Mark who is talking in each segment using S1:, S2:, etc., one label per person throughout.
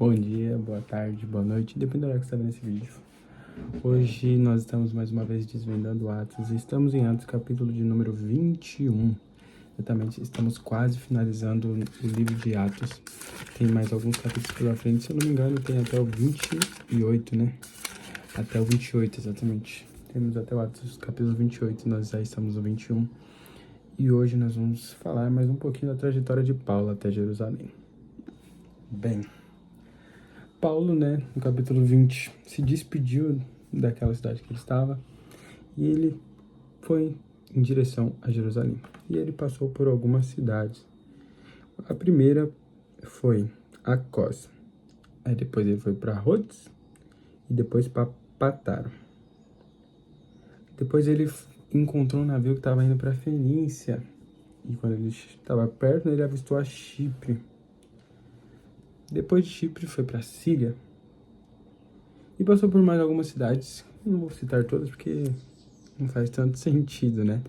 S1: Bom dia, boa tarde, boa noite, depende da hora que você está vendo esse vídeo. Hoje nós estamos mais uma vez desvendando Atos e estamos em Atos capítulo de número 21. Exatamente, estamos quase finalizando o livro de Atos. Tem mais alguns capítulos pela frente, se eu não me engano tem até o 28, né? Até o 28, exatamente. Temos até o Atos capítulo 28, nós já estamos no 21. E hoje nós vamos falar mais um pouquinho da trajetória de Paulo até Jerusalém. Bem, Paulo, né, no capítulo 20, se despediu daquela cidade que ele estava e ele foi em direção a Jerusalém. E ele passou por algumas cidades. A primeira foi Acós. Aí depois ele foi para Rhodes e depois para Patara. Depois ele encontrou um navio que estava indo para Fenícia. E quando ele estava perto, ele avistou a Chipre. Depois de Chipre foi para Síria. E passou por mais algumas cidades. Não vou citar todas porque não faz tanto sentido, né?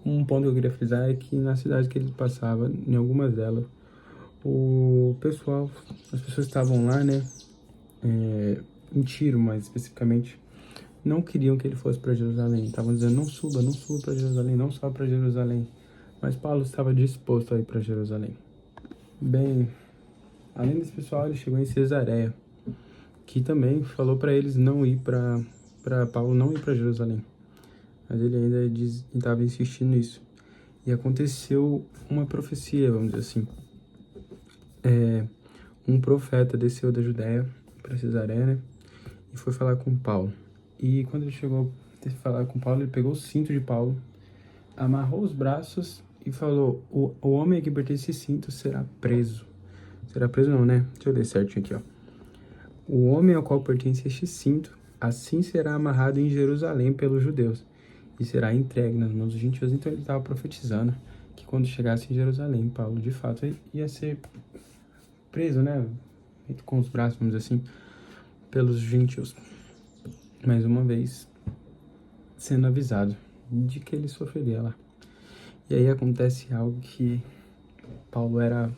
S1: Um ponto que eu queria frisar é que na cidade que ele passava, em algumas delas, o pessoal, as pessoas estavam lá, né? Em Tiro, mais especificamente, não queriam que ele fosse para Jerusalém. Estavam dizendo, não suba para Jerusalém, não sobe para Jerusalém. Mas Paulo estava disposto a ir para Jerusalém. Bem, além desse pessoal, ele chegou em Cesareia, que também falou para eles não ir para Paulo não ir para Jerusalém. Mas ele ainda estava insistindo nisso. E aconteceu uma profecia, vamos dizer assim. Um profeta desceu da Judéia para Cesareia, né? E foi falar com Paulo. E quando ele chegou a falar com Paulo, ele pegou o cinto de Paulo, amarrou os braços e falou, o homem a que pertence a esse cinto será preso. Será preso não, né? Deixa eu ler certinho aqui, ó. O homem ao qual pertence este cinto, assim será amarrado em Jerusalém pelos judeus e será entregue nas mãos dos gentios. Então ele estava profetizando que quando chegasse em Jerusalém, Paulo de fato ia ser preso, né? Com os braços, vamos dizer assim, pelos gentios. Mais uma vez, sendo avisado de que ele sofreria lá. E aí acontece algo que Paulo era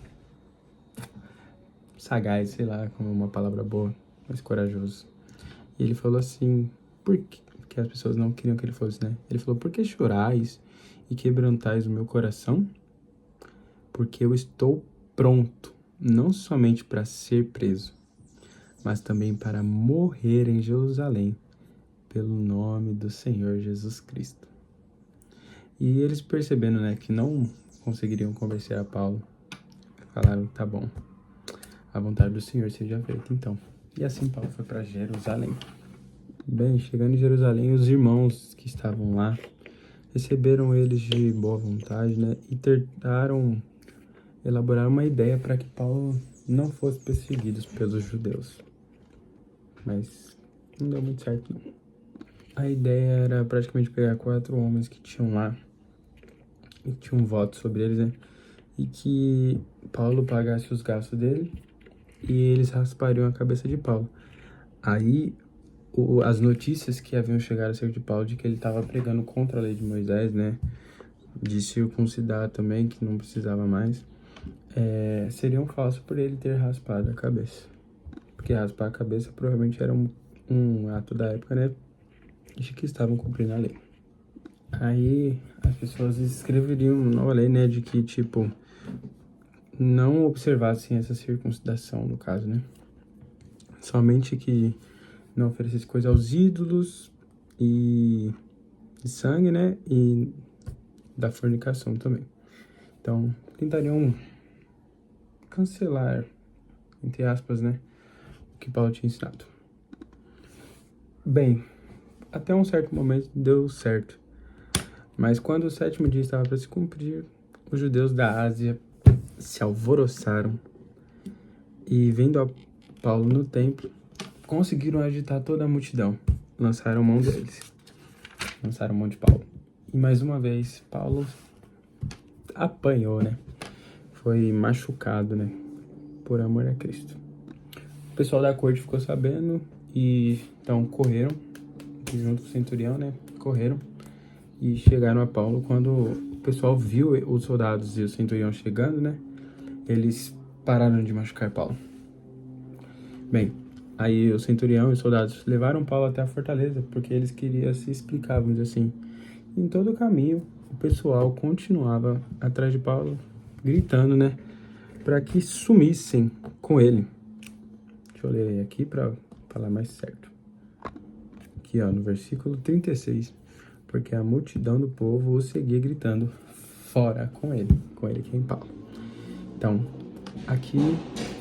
S1: sagaz, sei lá, como uma palavra boa, mas corajoso. E ele falou assim, por que? Porque as pessoas não queriam que ele fosse, né? Ele falou, por que chorais e quebrantais o meu coração? Porque eu estou pronto, não somente para ser preso, mas também para morrer em Jerusalém, pelo nome do Senhor Jesus Cristo. E eles percebendo, né, que não conseguiriam convencer a Paulo, falaram, tá bom, a vontade do Senhor seja feita, então. E assim Paulo foi para Jerusalém. Bem, chegando em Jerusalém, os irmãos que estavam lá receberam eles de boa vontade, né, e tentaram elaborar uma ideia para que Paulo não fosse perseguido pelos judeus. Mas não deu muito certo, não. A ideia era praticamente pegar 4 homens que tinham lá, e tinham um voto sobre eles, né? E que Paulo pagasse os gastos dele e eles raspariam a cabeça de Paulo. Aí, as notícias que haviam chegado acerca de Paulo, de que ele estava pregando contra a lei de Moisés, né? De circuncidar também, que não precisava mais, seriam falsos por ele ter raspado a cabeça. Porque raspar a cabeça provavelmente era um ato da época, né? De que estavam cumprindo a lei. Aí as pessoas escreveriam uma nova lei, né? De que, tipo, não observassem essa circuncidação, no caso, né? Somente que não oferecesse coisa aos ídolos e sangue, né? E da fornicação também. Então, tentariam cancelar, entre aspas, né? O que Paulo tinha ensinado. Bem, até um certo momento deu certo. Mas quando o 7º dia estava para se cumprir, os judeus da Ásia se alvoroçaram e, vendo a Paulo no templo, conseguiram agitar toda a multidão. Lançaram mão deles. Lançaram mão de Paulo. E mais uma vez, Paulo apanhou, né? Foi machucado, né? Por amor a Cristo. O pessoal da corte ficou sabendo e então correram, junto com o centurião, né? Correram e chegaram a Paulo. Quando o pessoal viu os soldados e o centurião chegando, né? Eles pararam de machucar Paulo. Bem, aí o centurião e os soldados levaram Paulo até a fortaleza, porque eles queriam se explicar, vamos dizer assim. Em todo o caminho, o pessoal continuava atrás de Paulo, gritando, né, para que sumissem com ele. Deixa eu ler aqui para falar mais certo. Aqui, ó, no versículo 36. Porque a multidão do povo o seguia gritando, fora com ele que é em Paulo. Então, aqui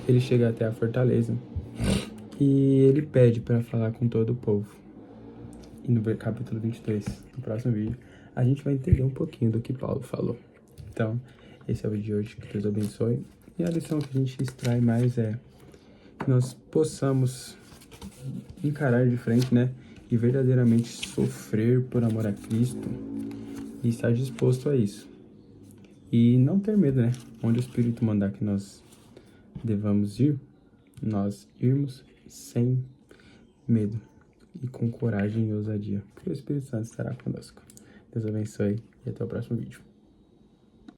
S1: ele chega até a fortaleza e ele pede para falar com todo o povo. E no capítulo 22, no próximo vídeo, a gente vai entender um pouquinho do que Paulo falou. Então, esse é o vídeo de hoje, que Deus abençoe. E a lição que a gente extrai mais é que nós possamos encarar de frente, né? E verdadeiramente sofrer por amor a Cristo e estar disposto a isso. E não ter medo, né? Onde o Espírito mandar que nós devamos ir, nós irmos sem medo e com coragem e ousadia, porque o Espírito Santo estará conosco. Deus abençoe e até o próximo vídeo.